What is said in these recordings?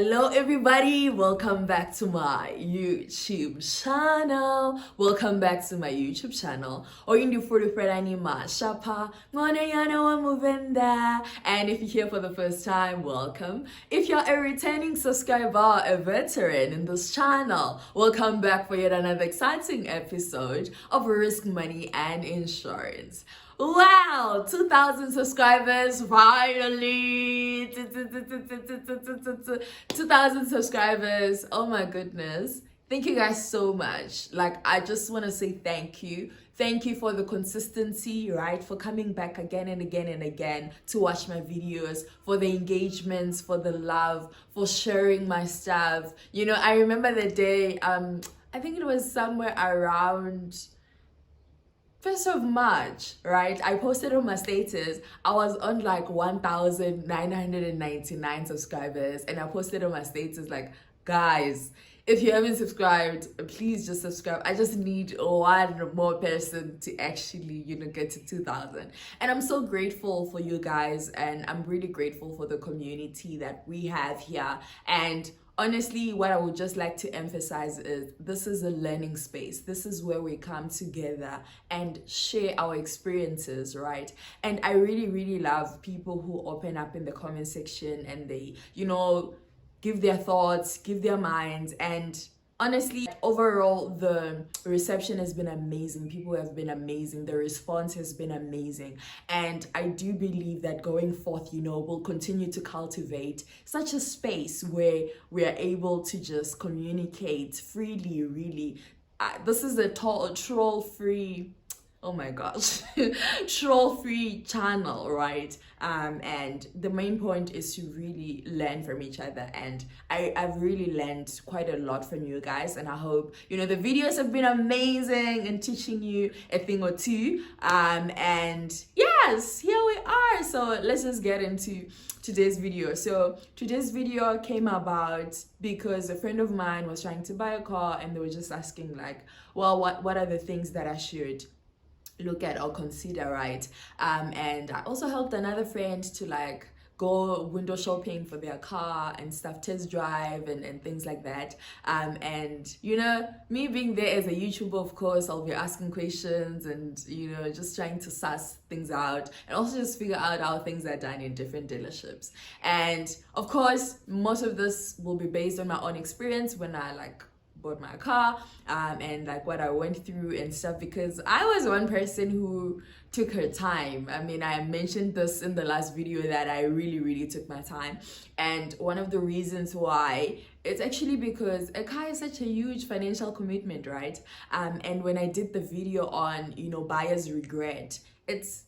Hello everybody, welcome back to my YouTube channel. Welcome back to my YouTube channel. Oyindi furu ferani ma shapa ngone yana wa muvenda. And if you're here for the first time, welcome. If you're a returning subscriber, a veteran in this channel, welcome back for yet another exciting episode of Risk Money and Insurance. Wow, 2,000 subscribers, finally! 2,000 subscribers, oh my goodness. Thank you guys so much. Like, I just want to say thank you. Thank you for the consistency, right? For coming back again and again and again to watch my videos, for the engagements, for the love, for sharing my stuff. You know, I remember the day, I think it was somewhere around 1st of March, right? I posted on my status. I was on like 1,999 subscribers, and I posted on my status like, guys, if you haven't subscribed, please just subscribe. I just need one more person to actually, get to 2,000. And I'm so grateful for you guys, and I'm really grateful for the community that we have here. And honestly, what I would just like to emphasize is this is a learning space. This is where we come together and share our experiences, right? And I really, really love people who open up in the comment section and they, give their thoughts, give their minds. And honestly, overall, the reception has been amazing. People have been amazing. The response has been amazing. And I do believe that going forth, we'll continue to cultivate such a space where we are able to just communicate freely, really. This is a troll-free, oh my gosh, troll-free channel, right? And the main point is to really learn from each other, and I've really learned quite a lot from you guys, and I hope the videos have been amazing and teaching you a thing or two. And yes, here we are. So let's just get into today's video. So today's video came about because a friend of mine was trying to buy a car, and they were just asking like, well, what are the things that I should look at or consider, right? And I also helped another friend to like go window shopping for their car and stuff, test drive and things like that. And me being there as a YouTuber, of course, I'll be asking questions and just trying to suss things out, and also just figure out how things are done in different dealerships. And of course, most of this will be based on my own experience when I bought my car, and like what I went through and stuff, because I was one person who took her time. I mean, I mentioned this in the last video that I really took my time, and one of the reasons why, it's actually because a car is such a huge financial commitment, right? And when I did the video on buyer's regret, it's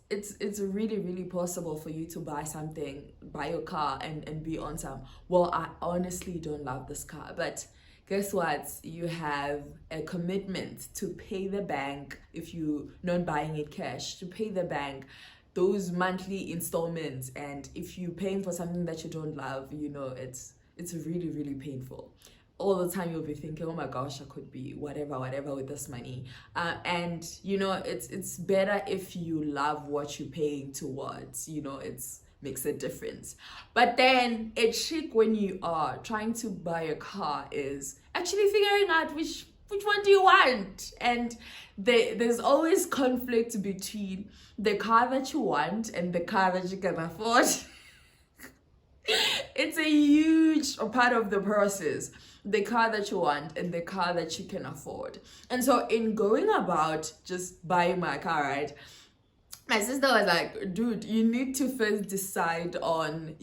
really possible for you to buy your car and be on some, well, I honestly don't love this car, but guess what? You have a commitment to pay the bank if you're not buying it cash, to pay the bank those monthly installments. And if you're paying for something that you don't love, it's really painful. All the time you'll be thinking, oh my gosh, I could be whatever with this money. And it's better if you love what you're paying towards. It's makes a difference. But then a trick when you are trying to buy a car is actually figuring out which one do you want. And there's always conflict between the car that you want and the car that you can afford. It's a huge part of the process, the car that you want and the car that you can afford. And so in going about just buying my car, right, my sister was like, dude, you need to first decide on,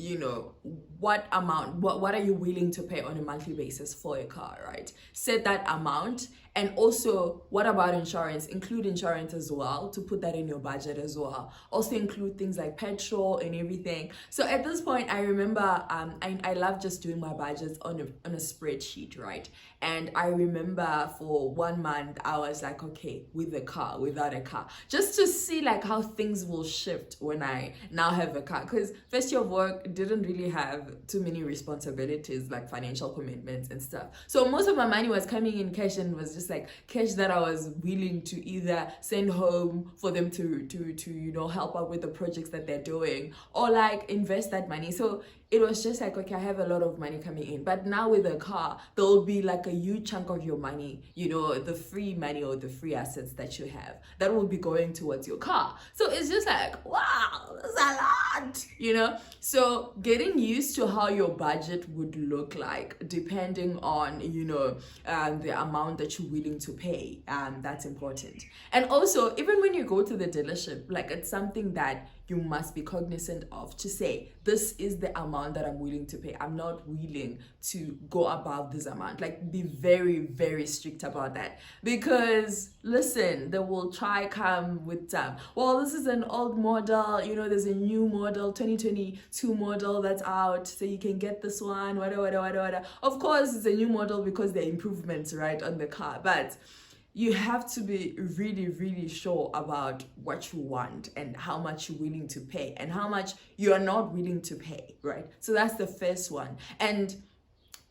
what amount, what are you willing to pay on a monthly basis for a car, right? Set that amount. And also, what about insurance? Include insurance as well, to put that in your budget as well. Also include things like petrol and everything. So at this point, I remember I love just doing my budgets on a spreadsheet, right? And I remember for 1 month, I was like, okay, with a car, without a car, just to see like how things will shift when I now have a car. Because first year of work didn't really have too many responsibilities like financial commitments and stuff. So most of my money was coming in cash, and was just like cash that I was willing to either send home for them to help out with the projects that they're doing, or like invest that money. So it was just like, okay, I have a lot of money coming in. But now with a car, there'll be like a huge chunk of your money, you know, the free money or the free assets that you have that will be going towards your car. So it's just like, wow, that's a lot, you know? So getting used to how your budget would look like depending on, you know, the amount that you're willing to pay, that's important. And also, even when you go to the dealership, like it's something that you must be cognizant of, to say, this is the amount that I'm willing to pay. I'm not willing to go above this amount. Like, be very, very strict about that. Because listen, they will try come with well, this is an old model, you know, there's a new model, 2022 model that's out, so you can get this one, whatever. Of course, it's a new model because there are improvements, right, on the car. But you have to be really, really sure about what you want and how much you're willing to pay and how much you are not willing to pay, right? So that's the first one. And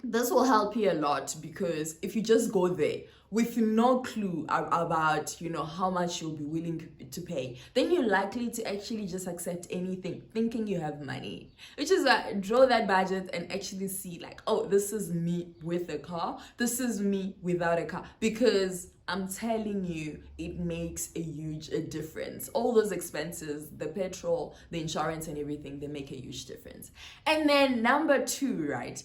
this will help you a lot, because if you just go there with no clue about, you know, how much you'll be willing to pay, then you're likely to actually just accept anything thinking you have money, which is draw that budget and actually see like, oh, this is me with a car, this is me without a car. Because I'm telling you, it makes a huge difference. All those expenses, the petrol, the insurance and everything, they make a huge difference. And then number two, right?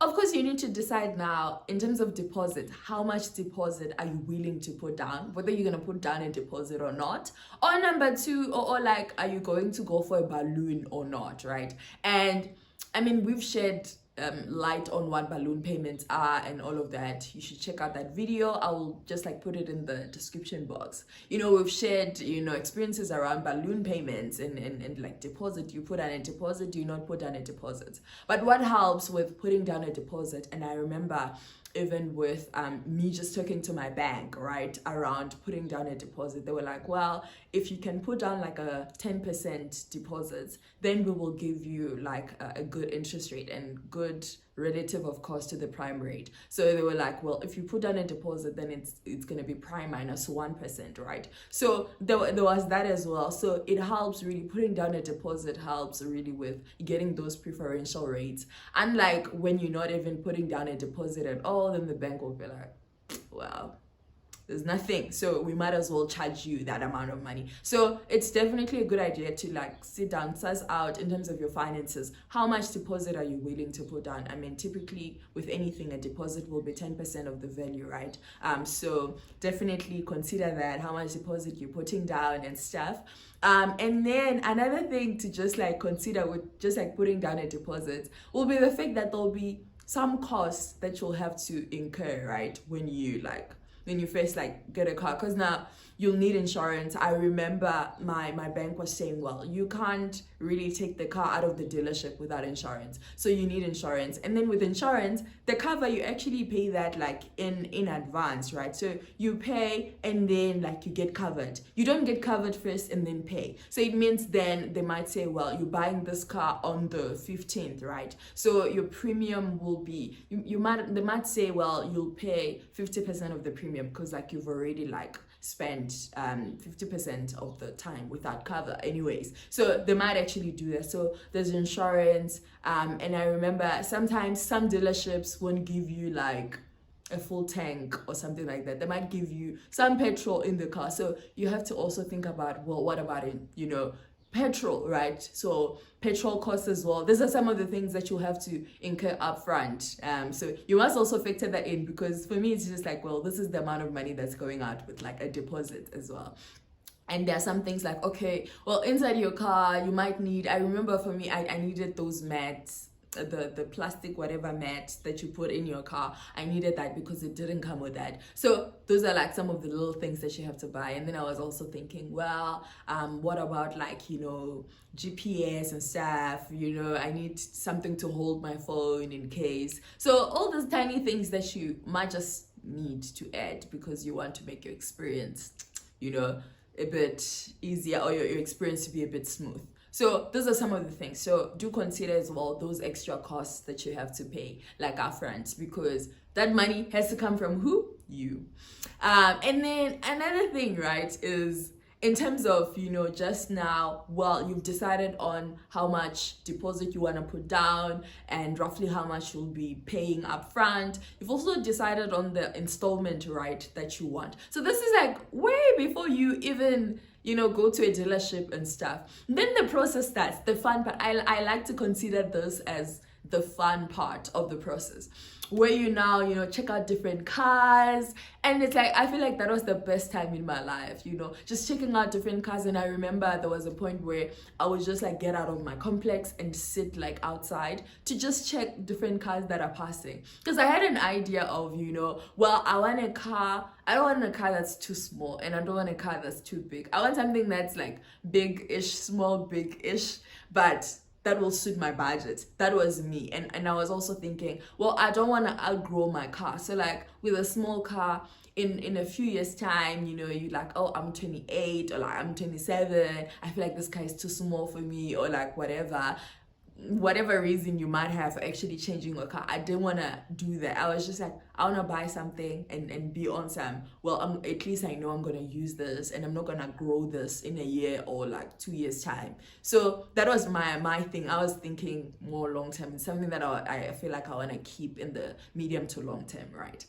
Of course, you need to decide now, in terms of deposit, how much deposit are you willing to put down, whether you're going to put down a deposit or not. Or number two, or like, are you going to go for a balloon or not, right? And I mean, we've shared light on what balloon payments are and all of that. You should check out that video. I will just like put it in the description box. You know, we've shared, you know, experiences around balloon payments and like deposit. You put down a deposit, do you not put down a deposit? But what helps with putting down a deposit, and I remember even with me just talking to my bank, right, around putting down a deposit, they were like, well, if you can put down like a 10% deposit, then we will give you like a good interest rate and good relative of cost to the prime rate. So they were like, well, if you put down a deposit, then it's going to be prime minus 1%, right? So there was that as well. So it helps really, putting down a deposit helps really with getting those preferential rates. Unlike when you're not even putting down a deposit at all, then the bank will be like, well, there's nothing, so we might as well charge you that amount of money. So it's definitely a good idea to like sit down, suss out in terms of your finances, how much deposit are you willing to put down. I mean, typically with anything, a deposit will be 10% of the value, right? So definitely consider that, how much deposit you're putting down and stuff. And then another thing to just like consider with just like putting down a deposit will be the fact that there'll be some costs that you'll have to incur, right, when you first like get a car, because now you'll need insurance. I remember my bank was saying, well, you can't really take the car out of the dealership without insurance, so you need insurance. And then with insurance, the cover, you actually pay that like in advance, right? So you pay and then like you get covered. You don't get covered first and then pay. So it means then they might say, well, you're buying this car on the 15th, right? So your premium will be, they might say, well, you'll pay 50% of the premium because like you've already like spent 50% of the time without cover anyways. So they might actually do that. So there's insurance, and I remember sometimes some dealerships won't give you like a full tank or something like that. They might give you some petrol in the car. So you have to also think about, well, what about it, you know, petrol, right? So petrol costs as well. These are some of the things that you have to incur upfront. So you must also factor that in, because for me, it's just like, well, this is the amount of money that's going out with like a deposit as well. And there are some things like, okay, well, inside your car, you might need, I remember for me, I needed those mats, the plastic whatever mat that you put in your car. I needed that because it didn't come with that. So those are like some of the little things that you have to buy. And then I was also thinking, well, what about like, you know, GPS and stuff, you know, I need something to hold my phone in case. So all those tiny things that you might just need to add because you want to make your experience, you know, a bit easier, or your experience to be a bit smooth. So those are some of the things. So do consider as well those extra costs that you have to pay, like upfront, because that money has to come from who? You. And then another thing, right, is in terms of, just now, well, you've decided on how much deposit you want to put down and roughly how much you'll be paying up front. You've also decided on the installment, right, that you want. So this is like way before you even go to a dealership and stuff. Then the process starts, the fun part. I like to consider this as the fun part of the process, where you now check out different cars. And it's like, I feel like that was the best time in my life, just checking out different cars. And I remember there was a point where I would just like get out of my complex and sit like outside to just check different cars that are passing, because I had an idea of, well, I want a car. I don't want a car that's too small, and I don't want a car that's too big. I want something that's like big-ish, small, big-ish, but that will suit my budget. That was me. And I was also thinking, well, I don't want to outgrow my car. So like with a small car, in a few years time, you're like, oh, I'm 28, or like I'm 27. I feel like this car is too small for me, or like whatever reason you might have for actually changing your car. I didn't want to do that. I was just like, I want to buy something and be on some, well, at least I know I'm going to use this, and I'm not going to grow this in a year or like 2 years time. So that was my thing. I was thinking more long term. It's something that I feel like I want to keep in the medium to long term, right?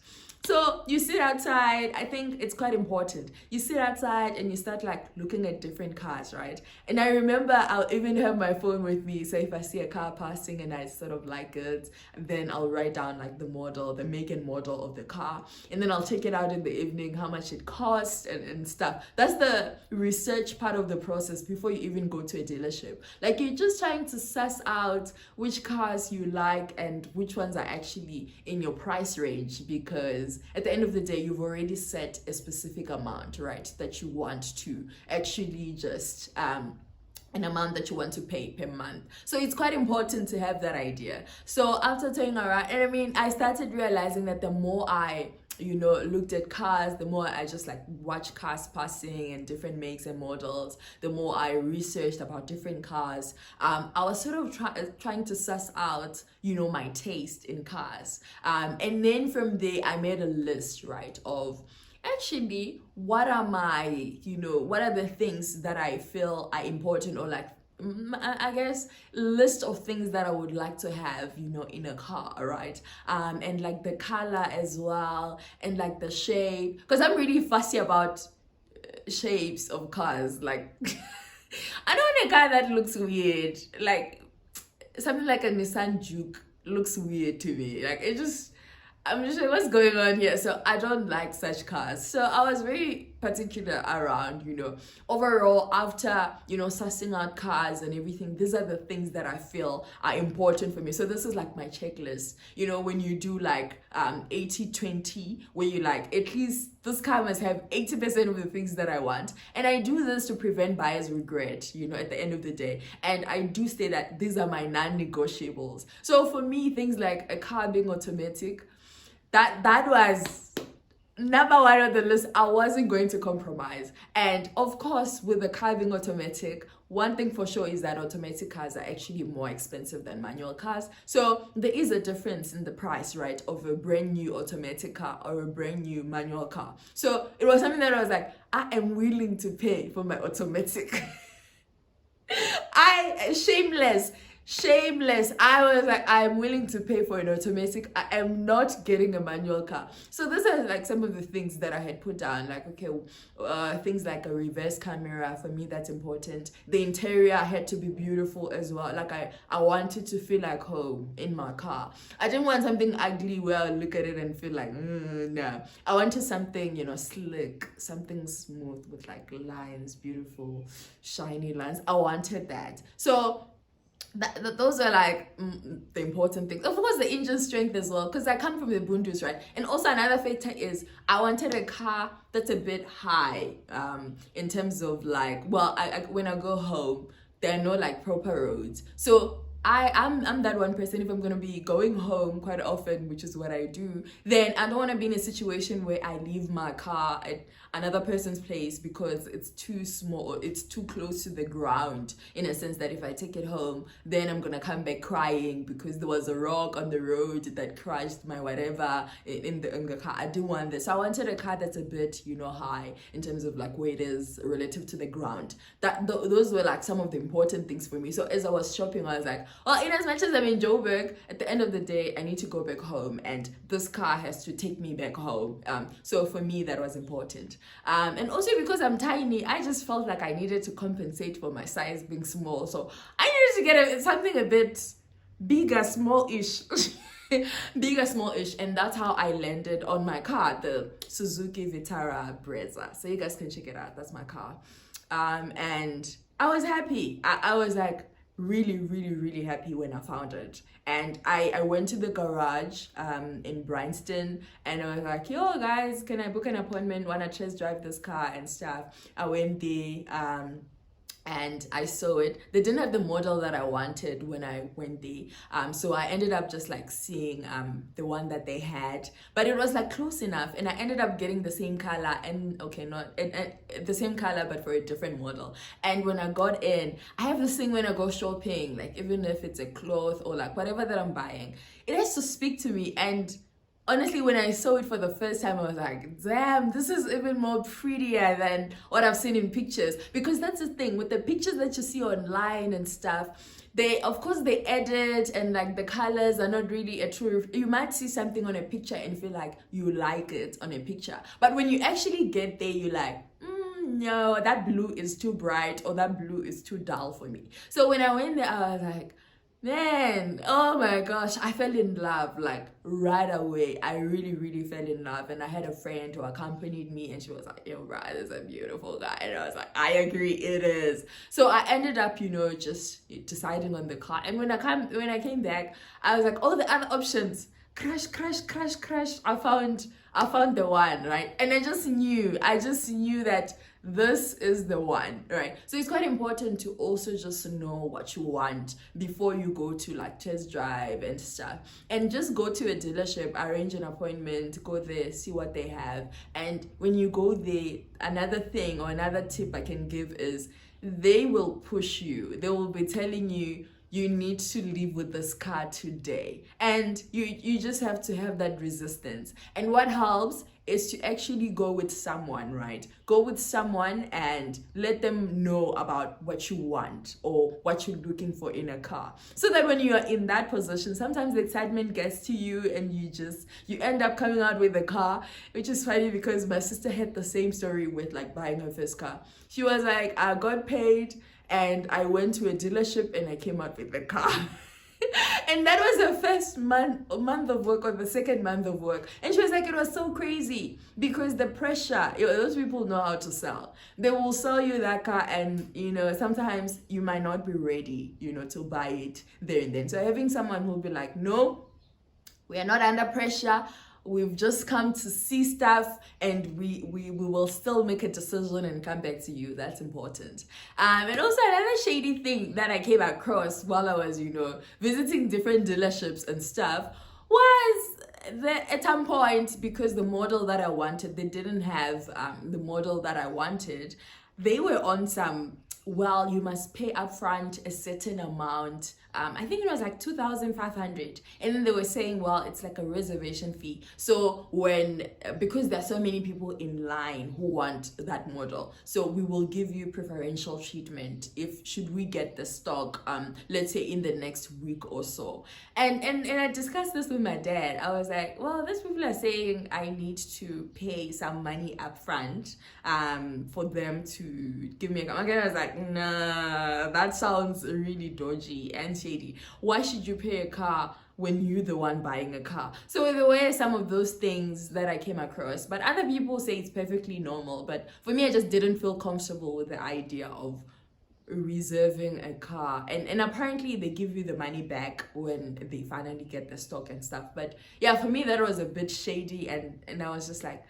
So you sit outside. I think it's quite important. You sit outside and you start like looking at different cars, right? And I remember I'll even have my phone with me. So if I see a car passing and I sort of like it, then I'll write down like the model, the make and model of the car. And then I'll check it out in the evening, how much it costs and stuff. That's the research part of the process before you even go to a dealership. Like, you're just trying to suss out which cars you like and which ones are actually in your price range, because at the end of the day, you've already set a specific amount, right, that you want to actually just an amount that you want to pay per month. So it's quite important to have that idea. So after turning around, and I mean, I started realizing that the more I looked at cars, the more I just like watch cars passing and different makes and models, the more I researched about different cars. I was sort of trying to suss out, my taste in cars. And then from there, I made a list, right, of actually what are what are the things that I feel are important, or like, I guess, list of things that I would like to have, in a car, right? And like the color as well, and like the shape, because I'm really fussy about shapes of cars. Like, I don't want a car that looks weird. Like, something like a Nissan Juke looks weird to me. Like, I'm just like, what's going on here? So I don't like such cars. So I was very particular around, overall, after, sussing out cars and everything, these are the things that I feel are important for me. So this is like my checklist, when you do like 80-20, where you like, at least this car must have 80% of the things that I want. And I do this to prevent buyer's regret, at the end of the day. And I do say that these are my non-negotiables. So for me, things like a car being automatic, that was number one on the list. I wasn't going to compromise. And of course, with the car being automatic, one thing for sure is that automatic cars are actually more expensive than manual cars. So there is a difference in the price, right, of a brand new automatic car or a brand new manual car. So it was something that I was like, I am willing to pay for my automatic. Shameless. I was like, I'm willing to pay for an automatic. I am not getting a manual car. So these are like some of the things that I had put down. Like, okay, things like a reverse camera, for me, that's important. The interior had to be beautiful as well. Like, I wanted to feel like home in my car. I didn't want something ugly where I look at it and feel like, no. I wanted something, slick, something smooth with like lines, beautiful, shiny lines. I wanted that. So those are like the important things. Of course, the engine strength as well, because I come from the Bundus, right? And also another factor is I wanted a car that's a bit high in terms of like, well, I when I go home, there are no like proper roads. So I'm that one person. If I'm going to be going home quite often, which is what I do, then I don't want to be in a situation where I leave my car. another person's place because it's too small, it's too close to the ground, in a sense that if I take it home, then I'm gonna come back crying because there was a rock on the road that crushed my whatever in the car. I do want this. So I wanted a car that's a bit, you know, high in terms of like where it is relative to the ground. Those were like some of the important things for me. So as I was shopping, I was like, well, in as much as I'm in Joburg, at the end of the day, I need to go back home, and this car has to take me back home. So for me, that was important. And also because I'm tiny, I just felt like I needed to compensate for my size being small. So I needed to get something a bit bigger, small-ish. Bigger, small-ish, and that's how I landed on my car, the Suzuki Vitara Brezza. So you guys can check it out. That's my car. And I was happy. I was like really, really, really happy when I found it. And I went to the garage in Bryanston, and I was like, yo guys, can I book an appointment? Wanna test drive this car and stuff? I went there, and I saw it. They didn't have the model that I wanted when I went there. So I ended up just like seeing the one that they had, but it was like close enough. And I ended up getting the same color and the same color, but for a different model. And when I got in, I have this thing when I go shopping, like even if it's a cloth or like whatever that I'm buying, it has to speak to me. And honestly, when I saw it for the first time, I was like, damn, this is even more prettier than what I've seen in pictures. Because that's the thing, with the pictures that you see online and stuff, of course they edit, and like the colors are not really a true, you might see something on a picture and feel like you like it on a picture. But when you actually get there, you're like, no, that blue is too bright, or that blue is too dull for me. So when I went there, I was like, man, oh my gosh, I fell in love like right away. I really, really fell in love. And I had a friend who accompanied me, and she was like, yo, bro, this is a beautiful guy. And I was like, I agree, it is. So I ended up, you know, just deciding on the car. And when I came back, I was like, all the other options, crash. I found the one, right? And I just knew that this is the one, right? So it's quite important to also just know what you want before you go to like test drive and stuff. And just go to a dealership, arrange an appointment, go there, see what they have. And when you go there, another thing or another tip I can give is they will push you. They will be telling you, you need to live with this car today. And you just have to have that resistance. And what helps is to actually go with someone, right? Go with someone and let them know about what you want or what you're looking for in a car. So that when you are in that position, sometimes the excitement gets to you and you end up coming out with a car, which is funny because my sister had the same story with like buying her first car. She was like, I got paid and I went to a dealership and I came out with the car. And that was the first month of work or the second month of work. And she was like, it was so crazy because the pressure, those people know how to sell. They will sell you that car, and sometimes you might not be ready, to buy it there and then. So having someone who'll be like, no, we are not under pressure. We've just come to see stuff, and we will still make a decision and come back to you. That's important. And also another shady thing that I came across while I was, visiting different dealerships and stuff was that at some point, because the model that I wanted, they didn't have the model that I wanted. They were on some, well, you must pay upfront a certain amount. I think it was like 2,500, and then they were saying, well, it's like a reservation fee. So because there are so many people in line who want that model, so we will give you preferential treatment should we get the stock, let's say in the next week or so. And I discussed this with my dad. I was like, well, these people are saying I need to pay some money upfront for them to give me a car. I was like, nah, that sounds really dodgy and shady. Why should you pay a car when you're the one buying a car? So there were some of those things that I came across, but other people say it's perfectly normal. But for me, I just didn't feel comfortable with the idea of reserving a car, and apparently they give you the money back when they finally get the stock and stuff. But yeah, for me that was a bit shady, and I was just like,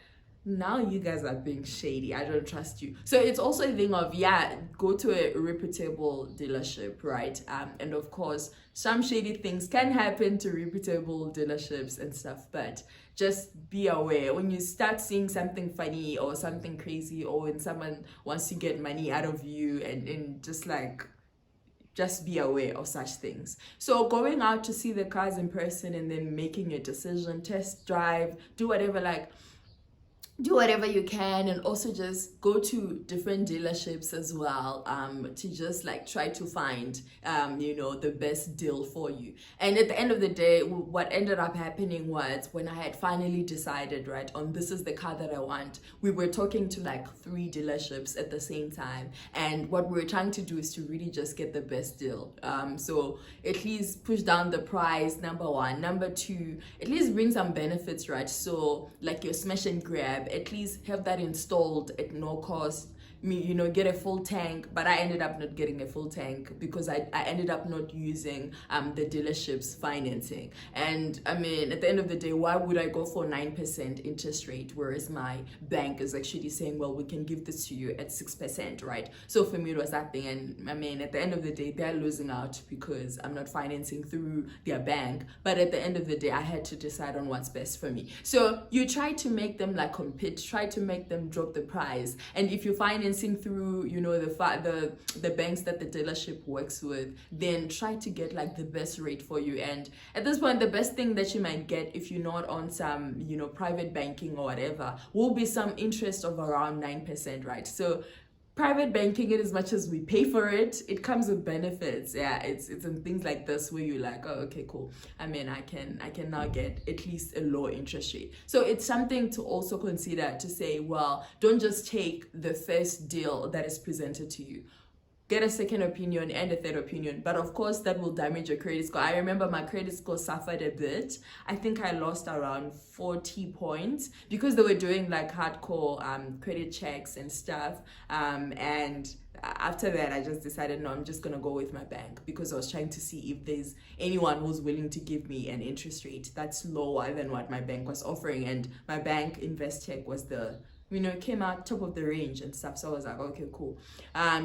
now you guys are being shady. I don't trust you. So it's also a thing of, yeah, go to a reputable dealership, right? And of course, some shady things can happen to reputable dealerships and stuff, but just be aware when you start seeing something funny or something crazy, or when someone wants to get money out of you, and just be aware of such things. So going out to see the cars in person and then making your decision, test drive, do whatever you can, and also just go to different dealerships as well, to just like try to find the best deal for you. And at the end of the day, what ended up happening was, when I had finally decided, right, on this is the car that I want, we were talking to like 3 dealerships at the same time, and what we were trying to do is to really just get the best deal. So at least push down the price, number one. Number two, at least bring some benefits, right? So like your smash and grab, at least have that installed at no cost. Get a full tank, but I ended up not getting a full tank because I ended up not using the dealership's financing. And I mean, at the end of the day, why would I go for 9% interest rate, whereas my bank is actually saying, well, we can give this to you at 6%, right? So for me, it was that thing. And I mean, at the end of the day, they're losing out because I'm not financing through their bank. But at the end of the day, I had to decide on what's best for me. So you try to make them like compete, try to make them drop the price. And if you financing through the banks that the dealership works with, then try to get like the best rate for you. And at this point, the best thing that you might get, if you're not on some private banking or whatever, will be some interest of around 9%, right? So private banking, in as much as we pay for it, it comes with benefits. Yeah, it's in things like this where you're like, oh, okay, cool. I mean, I can now get at least a low interest rate. So it's something to also consider, to say, well, don't just take the first deal that is presented to you. Get a second opinion and a third opinion. But of course, that will damage your credit score. I remember my credit score suffered a bit. I think I lost around 40 points because they were doing like hardcore credit checks and stuff. And after that, I just decided, no, I'm just going to go with my bank, because I was trying to see if there's anyone who's willing to give me an interest rate that's lower than what my bank was offering. And my bank InvestCheck was came out top of the range and stuff. So I was like, okay, cool.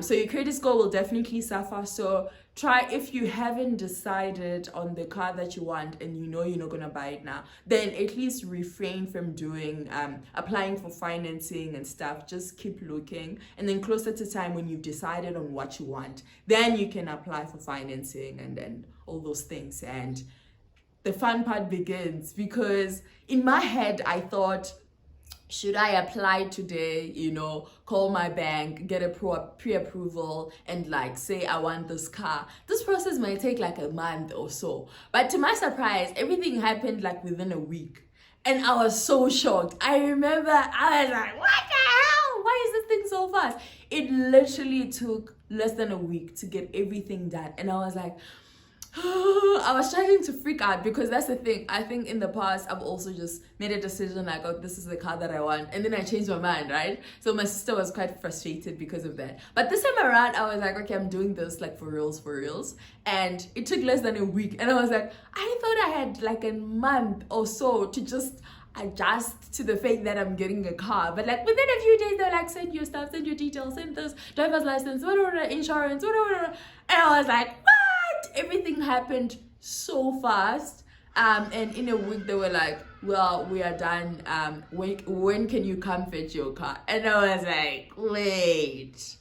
So your credit score will definitely suffer. So try, if you haven't decided on the car that you want and you're not gonna buy it now, then at least refrain from doing applying for financing and stuff. Just keep looking, and then closer to time, when you've decided on what you want, then you can apply for financing and then all those things. And the fun part begins, because in my head I thought, should I apply today, call my bank, get a pre-approval, and like say I want this car? This process might take like a month or so. But to my surprise, everything happened like within a week. And I was so shocked. I remember I was like, what the hell? Why is this thing so fast? It literally took less than a week to get everything done. And I was like, I was starting to freak out, because that's the thing. I think in the past, I've also just made a decision like, oh, this is the car that I want. And then I changed my mind, right? So my sister was quite frustrated because of that. But this time around, I was like, okay, I'm doing this like for reals. And it took less than a week. And I was like, I thought I had like a month or so to just adjust to the fact that I'm getting a car. But like within a few days, they're like, send your stuff, send your details, send this, driver's license, whatever, insurance, whatever. And I was like, everything happened so fast, and in a week they were like, well, we are done, when can you come fetch your car? And I was like, wait,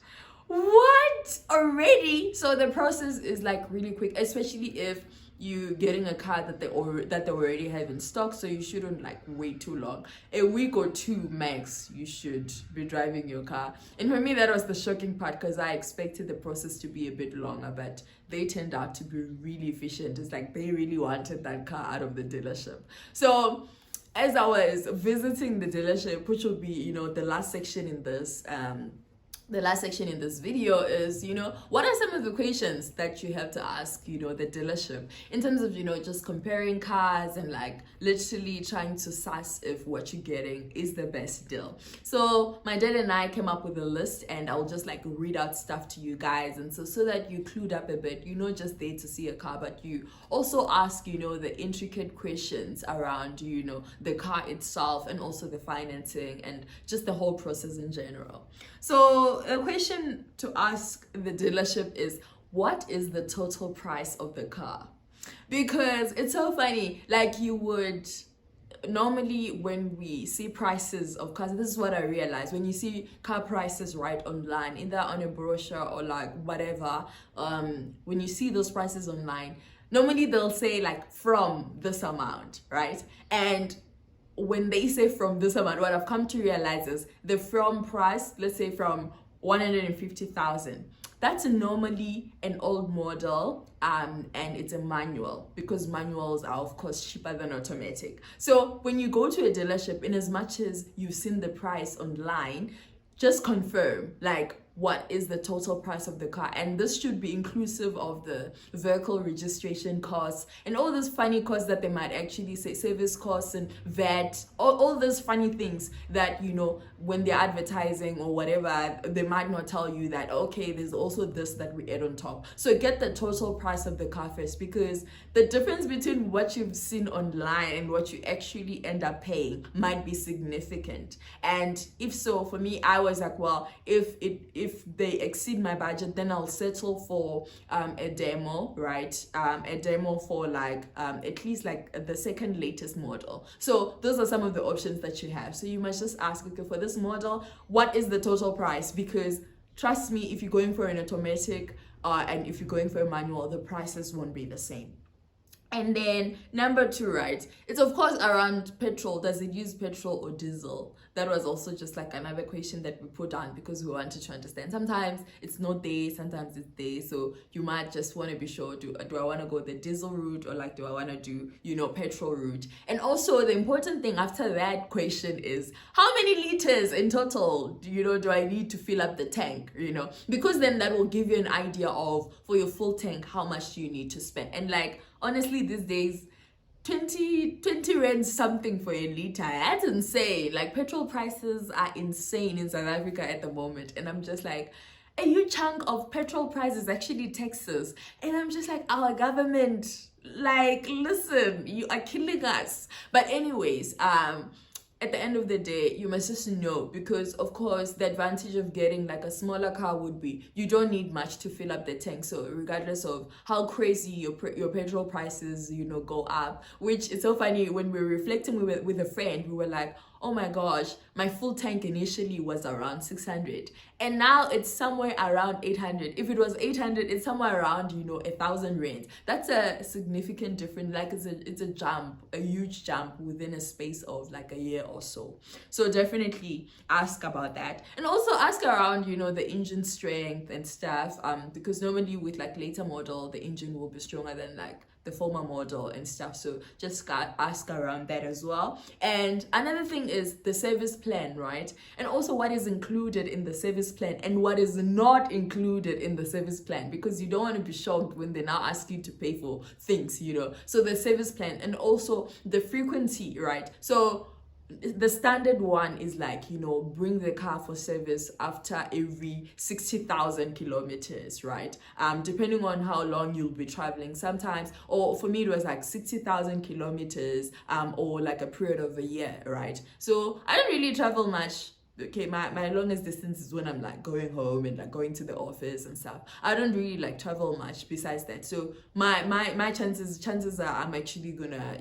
what, already? So the process is like really quick, especially if you getting a car that they already have in stock. So you shouldn't like wait too long. A week or two max, you should be driving your car. And for me, that was the shocking part, because I expected the process to be a bit longer, but they turned out to be really efficient. It's like they really wanted that car out of the dealership. So as I was visiting the dealership, which will be the last section in this the last section in this video is, what are some of the questions that you have to ask, the dealership in terms of, just comparing cars and like literally trying to suss if what you're getting is the best deal. So my dad and I came up with a list, and I'll just like read out stuff to you guys, and so that you clued up a bit, you're not just there to see a car, but you also ask, the intricate questions around, the car itself, and also the financing and just the whole process in general. So a question to ask the dealership is, what is the total price of the car? Because it's so funny, like you would normally, when we see prices of cars, this is what I realized: when you see car prices right online, either on a brochure or like whatever, when you see those prices online, normally they'll say like from this amount, right? And when they say from this amount, what I've come to realize is the from price, let's say from 150,000, that's normally an old model, and it's a manual, because manuals are of course cheaper than automatic. So when you go to a dealership, in as much as you've seen the price online, just confirm like what is the total price of the car, and this should be inclusive of the vehicle registration costs and all those funny costs that they might actually say, service costs and VAT, all those funny things that when they're advertising or whatever, they might not tell you that, okay, there's also this that we add on top. So get the total price of the car first, because the difference between what you've seen online and what you actually end up paying might be significant. And if so, for me, I was like, well, if they exceed my budget, then I'll settle for a demo, right? A demo for like at least like the second latest model. So those are some of the options that you have. So you must just ask, okay, for this model, what is the total price? Because trust me, if you're going for an automatic and if you're going for a manual, the prices won't be the same. And then number 2, right? It's of course around petrol. Does it use petrol or diesel? That was also just like another question that we put on, because we wanted to understand. Sometimes it's not there, sometimes it's there. So you might just want to be sure, do I want to go the diesel route, or like do I want to do, petrol route? And also the important thing after that question is, how many liters in total, do I need to fill up the tank, Because then that will give you an idea of, for your full tank, how much do you need to spend. And like, honestly, these days, 20 rand something for a liter. That's insane. Like, petrol prices are insane in South Africa at the moment. And I'm just like, a huge chunk of petrol price is actually taxes. And I'm just like, our government, like, listen, you are killing us. But anyways, at the end of the day, you must just know, because of course the advantage of getting like a smaller car would be you don't need much to fill up the tank. So regardless of how crazy your petrol prices go up, which is so funny, when we were reflecting with a friend, we were like, oh my gosh, my full tank initially was around 600 and now it's somewhere around 800. If it was 800, it's somewhere around 1,000 rand. That's a significant difference. Like it's a jump, a huge jump within a space of like a year or so. So definitely ask about that, and also ask around the engine strength and stuff, because normally with like later model, the engine will be stronger than like the former model and stuff. So just ask around that as well. And another thing is the service plan, right? And also what is included in the service plan and what is not included in the service plan, because you don't want to be shocked when they now ask you to pay for things. So the service plan, and also the frequency, right? So the standard one is like, bring the car for service after every 60,000 kilometers, right? Depending on how long you'll be traveling sometimes, or for me, it was like 60,000 kilometers, or like a period of a year, right? So I don't really travel much. Okay, my longest distance is when I'm like going home and like going to the office and stuff. I don't really like travel much besides that. So my chances are I'm actually gonna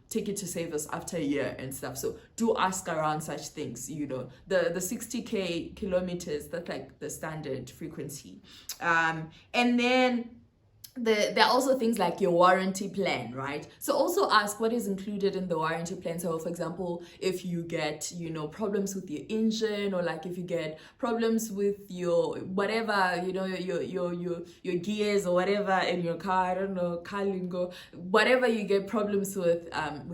take it to service after a year and stuff. So do ask around such things. The 60k kilometers, that's like the standard frequency. And then there are also things like your warranty plan, right? So also ask what is included in the warranty plan. So for example, if you get, you know, problems with your engine, or like if you get problems with your whatever, you know, your gears or whatever in your car, I don't know, car lingo, whatever you get problems with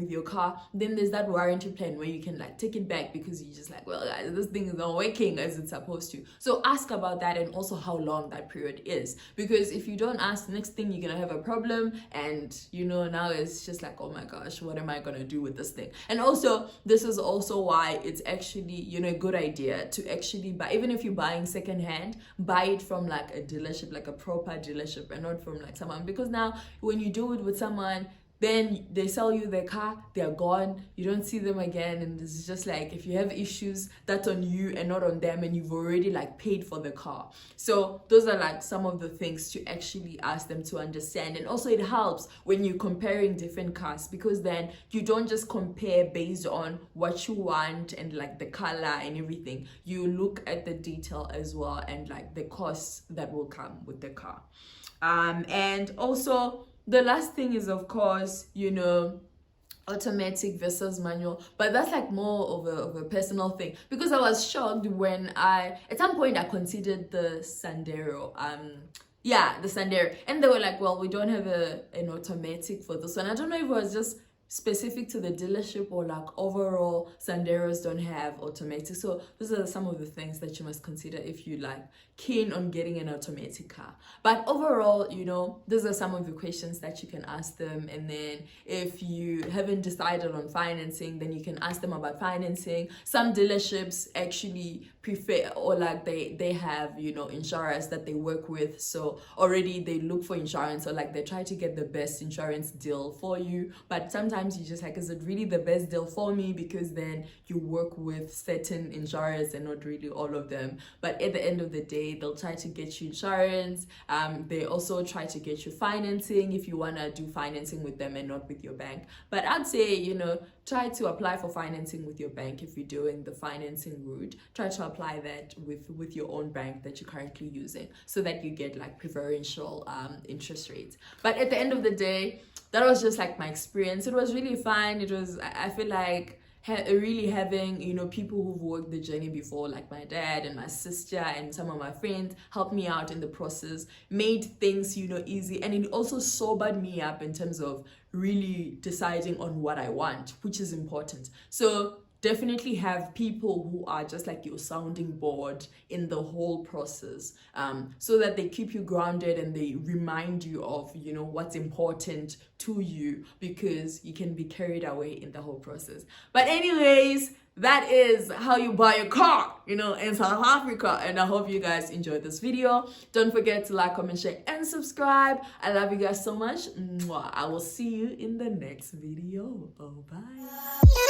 your car, then there's that warranty plan where you can like take it back because you're just like, well guys, this thing is not working as it's supposed to. So ask about that, and also how long that period is, because if you don't ask, the next thing you're gonna have a problem, and you know, now it's just like, oh my gosh, what am I gonna do with this thing? And also, this is also why it's actually, you know, a good idea to actually buy, even if you're buying secondhand, buy it from like a dealership, like a proper dealership, and not from like someone, because now when you do it with someone, then they sell you their car, they're gone, you don't see them again, and it's just like, if you have issues, that's on you and not on them, and you've already like paid for the car. So those are like some of the things to actually ask them to understand. And also it helps when you're comparing different cars, because then you don't just compare based on what you want and like the color and everything. You look at the detail as well, and like the costs that will come with the car. And also the last thing is, of course, you know, automatic versus manual, but that's like more of a personal thing, because I was shocked when at some point I considered the Sandero, the Sandero, and they were like, well, we don't have an automatic for this one. I don't know if it was just specific to the dealership or like overall Sanderos don't have automatic. So those are some of the things that you must consider if you like keen on getting an automatic car. But overall, you know, those are some of the questions that you can ask them. And then if you haven't decided on financing, then you can ask them about financing. Some dealerships actually prefer, or like they have, you know, insurers that they work with, so already they look for insurance, or like they try to get the best insurance deal for you. But sometimes you just like, is it really the best deal for me? Because then you work with certain insurers and not really all of them. But at the end of the day, they'll try to get you insurance. They also try to get you financing if you want to do financing with them and not with your bank. But I'd say, you know, try to apply for financing with your bank. If you're doing the financing route, try to apply that with your own bank that you're currently using, so that you get like preferential interest rates. But at the end of the day, that was just like my experience. It was really fun. It was, I feel like, really having, you know, people who've worked the journey before, like my dad and my sister and some of my friends, helped me out in the process, made things, you know, easy. And it also sobered me up in terms of really deciding on what I want, which is important. So definitely have people who are just like your sounding board in the whole process, so that they keep you grounded and they remind you of, you know, what's important to you, because you can be carried away in the whole process. But anyways, that is how you buy a car, you know, in South Africa. And I hope you guys enjoyed this video. Don't forget to like, comment, share, and subscribe. I love you guys so much. Mwah. I will see you in the next video. Oh, bye.